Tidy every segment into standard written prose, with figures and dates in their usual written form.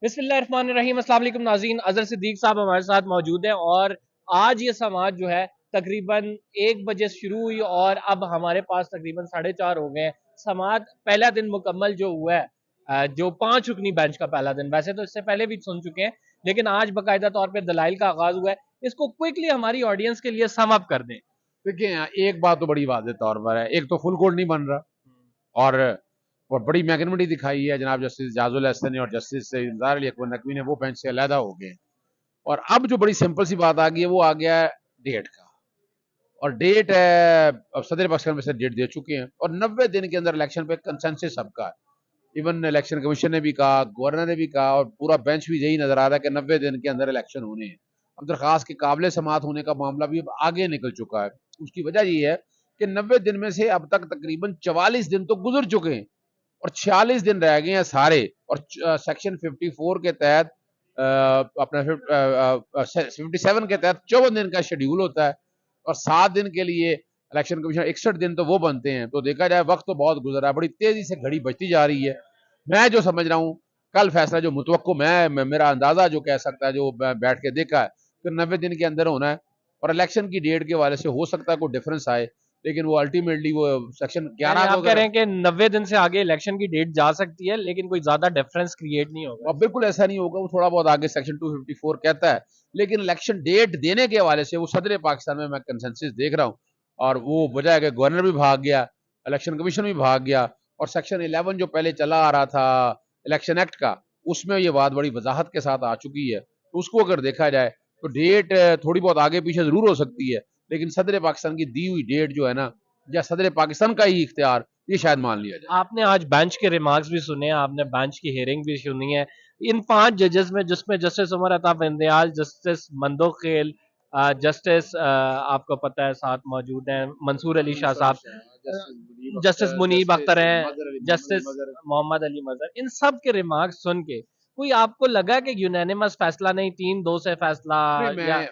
बिस्मिल्लाहिर्रहमानिर्रहीम। अस्सलाम वालेकुम नाज़रीन, अज़हर सिद्दीक साहब हमारे साथ मौजूद हैं और आज ये समाअत जो है तकरीबन 1 बजे शुरू हुई और अब हमारे पास तकरीबन 4:30 हो गए हैं। समाअत पहला दिन मुकम्मल जो हुआ है, जो 5 रुकनी बेंच का पहला दिन, वैसे तो इससे पहले भी सुन चुके हैं लेकिन आज बाकायदा तौर पर दलाइल का आगाज हुआ है। इसको क्विकली हमारी ऑडियंस के लिए सम अप कर दें। देखिए, एक बात तो बड़ी वाज़ेह तौर पर है, एक तो फुल कोर्ट नहीं बन रहा और बड़ी मैग्निमिटी दिखाई है। जनाब जस्टिस जाजुल हसन और जस्टिस इंतजार अली अकबर नकवी ने वो बेंच से अलहदा हो गए और अब जो बड़ी सिंपल सी बात आ गई है वो आ गया है डेट का। और डेट है, अब सदर पाकिस्तान में से डेट दे चुके हैं और 90 दिन के अंदर इलेक्शन पे कंसेंसस सबका है। इवन इलेक्शन कमीशन ने भी कहा, गवर्नर ने भी कहा और पूरा बेंच भी यही नजर आ रहा है कि 90 दिन के अंदर इलेक्शन होने हैं। अब दरखास्त के काबिल समात होने का मामला भी अब आगे निकल चुका है। उसकी वजह ये है कि 90 दिन में से अब तक तकरीबन 44 दिन तो गुजर चुके हैं और 46 दिन रह गए हैं सारे। और सेक्शन 54 के तहत अपना 57 के तहत 54 दिन का शेड्यूल होता है और 7 दिन के लिए इलेक्शन कमीशन 61 दिन तो वो बनते हैं। तो देखा जाए वक्त तो बहुत गुजरा है, बड़ी तेजी से घड़ी बजती जा रही है। मैं जो समझ रहा हूँ कल फैसला जो मुतवक्को मेरा अंदाजा जो कह सकता है, जो बैठ के देखा है, तो 90 दिन के अंदर होना है और इलेक्शन की डेट के हवाले से हो सकता है कोई डिफरेंस आए, लेकिन वो अल्टीमेटली वो सेक्शन 11 आप कह रहे हैं कि 90 दिन से आगे इलेक्शन की डेट जा सकती है लेकिन कोई ज्यादा डिफरेंस क्रिएट नहीं होगा। अब बिल्कुल ऐसा नहीं होगा, वो थोड़ा बहुत आगे सेक्शन 254 कहता है, लेकिन इलेक्शन डेट देने के हवाले से वो सदर पाकिस्तान में मैं कंसेंसस देख रहा हूँ और वो वजह है कि गवर्नर भी भाग गया, इलेक्शन कमीशन भी भाग गया और सेक्शन 11 जो पहले चला आ रहा था इलेक्शन एक्ट का, उसमें ये बात बड़ी वजाहत के साथ आ चुकी है। तो उसको अगर देखा जाए तो डेट थोड़ी बहुत आगे पीछे जरूर हो सकती है, लेकिन सदर पाकिस्तान की दी हुई डेट जो है ना, या सदर पाकिस्तान का ही इख्तियार, ये शायद मान लिया जाए। आपने आज बेंच के रिमार्क्स भी सुने, आपने बेंच की हियरिंग भी सुनी है। इन 5 जजेस में जिसमें justice Umar Ata Bandial, justice Mandokhel, justice आपको पता है साथ मौजूद हैं मंसूर अली शाह साहब, जस्टिस मुनीब अख्तर हैं, जस्टिस मोहम्मद अली मजहर, इन सब के रिमार्क्स सुन के कोई आपको लगा कि यूनानिमस फैसला नहीं 3-2 से फैसला?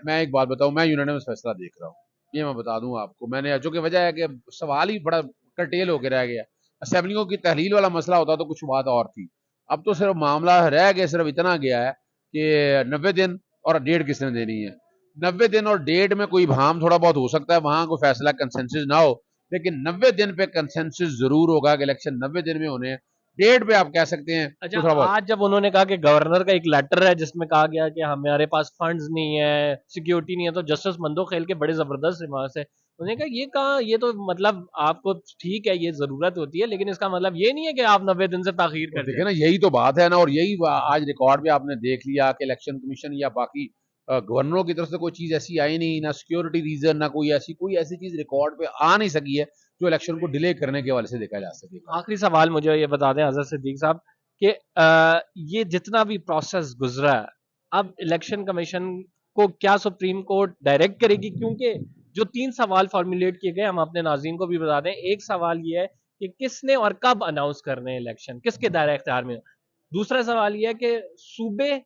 मैं एक बात बताऊं, मैं यूनानिमस फैसला देख रहा हूँ, ये मैं बता दूं आपको। मैंने जो कि वजह है कि सवाल ही बड़ा कटेल होकर रह गया। असेंबलियों की तहलील वाला मसला होता तो कुछ बात और थी, अब तो सिर्फ मामला रह गया, सिर्फ इतना गया है कि 90 दिन और डेट किसने देनी है। 90 दिन और डेट में कोई भाम थोड़ा बहुत हो सकता है, वहां कोई फैसला कंसेंसस ना हो, लेकिन 90 दिन पे कंसेंसस जरूर होगा कि इलेक्शन 90 दिन में होने हैं। डेट पे आप कह सकते हैं अच्छा, थोड़ा बहुत। आज जब उन्होंने कहा कि गवर्नर का एक लेटर है जिसमें कहा गया कि हमारे पास फंड्स नहीं है, सिक्योरिटी नहीं है, तो जस्टिस मंदोखेल के बड़े जबरदस्त रिमार्क्स है। उन्होंने कहा ये कहा, ये तो मतलब आपको ठीक है, ये जरूरत होती है लेकिन इसका मतलब ये नहीं है कि आप 90 दिन से ताखीर कर देखिए दें। ना, यही तो बात है ना, और यही आज रिकॉर्ड पे आपने देख लिया कि इलेक्शन कमीशन या बाकी गवर्नरों की तरफ से कोई चीज ऐसी आई नहीं, ना सिक्योरिटी रीजन, ना कोई ऐसी चीज रिकॉर्ड पे आ नहीं सकी है जो इलेक्शन को डिले करने के हवाले से देखा जा सके। आखिरी सवाल मुझे ये बता दें हजरत सिद्दीक साहब कि ये जितना भी प्रोसेस गुजरा है, अब इलेक्शन कमीशन को क्या सुप्रीम कोर्ट डायरेक्ट करेगी? क्योंकि जो 3 सवाल फॉर्मुलेट किए गए, हम अपने नाज़रीन को भी बता दें। एक सवाल ये है कि किसने और कब अनाउंस करने हैं इलेक्शन, किसके दायरे इख्तियार में? दूसरा सवाल ये है कि सूबे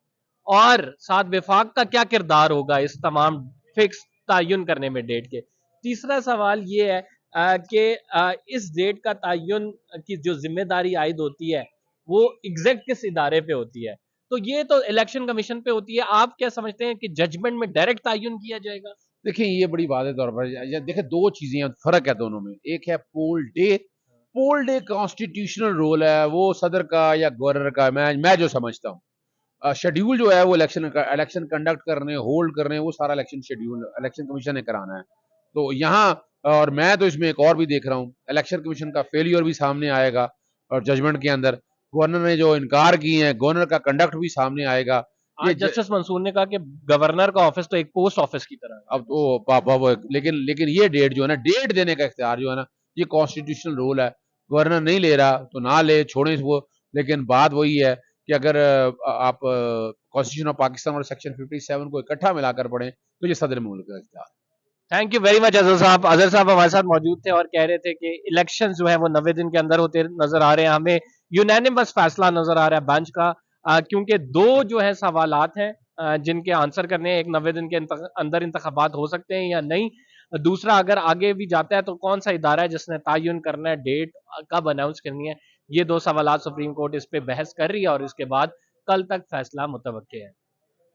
और साथ विफाक का क्या किरदार होगा इस तमाम फिक्स तयन करने में डेट के? तीसरा सवाल ये है कि इस डेट का तयन की जो जिम्मेदारी आयद होती है वो एग्जैक्ट किस इदारे पे होती है? तो ये तो इलेक्शन कमीशन पे होती है। आप क्या समझते हैं कि जजमेंट में डायरेक्ट तयन किया जाएगा? देखिए, ये बड़ी बात है तौर पर, देखिए दो चीजें हैं, फर्क है दोनों में। एक है poll day, poll day constitutional role है वो सदर का या गवर्नर का, मैं जो समझता हूँ। शेड्यूल जो है वो इलेक्शन कंडक्ट करने, होल्ड करने, वो सारा इलेक्शन शेड्यूल इलेक्शन कमीशन ने कराना है। तो यहाँ, और मैं तो इसमें एक और भी देख रहा हूँ, इलेक्शन कमीशन का फेलियर भी सामने आएगा और जजमेंट के अंदर गवर्नर ने जो इनकार किए हैं, गवर्नर का कंडक्ट भी सामने आएगा। आज जस्टिस मंसूर ने कहा कि गवर्नर का ऑफिस तो एक पोस्ट ऑफिस की तरह है। अब तो पापा, लेकिन ये डेट जो है ना, डेट देने का इख्तियार जो है ना, ये कॉन्स्टिट्यूशनल रोल है। गवर्नर नहीं ले रहा तो ना ले, छोड़े इसको। लेकिन बात वही है कि अगर आप कॉन्स्टिट्यूशन ऑफ पाकिस्तान और सेक्शन 57 को इकट्ठा मिलाकर पढ़ें तो ये सदर मुल्क का इख्तियार। Thank you very much Azhar साहब। अजहर साहब हमारे साथ मौजूद थे और कह रहे थे कि इलेक्शन जो है वो 90 दिन के अंदर होते नजर आ रहे हैं। हमें यूनानिमस फैसला नजर आ रहा है बेंच का, क्योंकि दो जो है सवालात हैं जिनके आंसर करने हैं। एक 90 दिन के अंदर इंतखाबात हो सकते हैं या नहीं, दूसरा अगर आगे भी जाता है तो कौन सा इदारा है जिसने तयन करना है, डेट कब अनाउंस करनी है। ये दो सवालात सुप्रीम कोर्ट इस पे बहस कर रही है और इसके बाद کل تک فیصلہ متوقع ہے.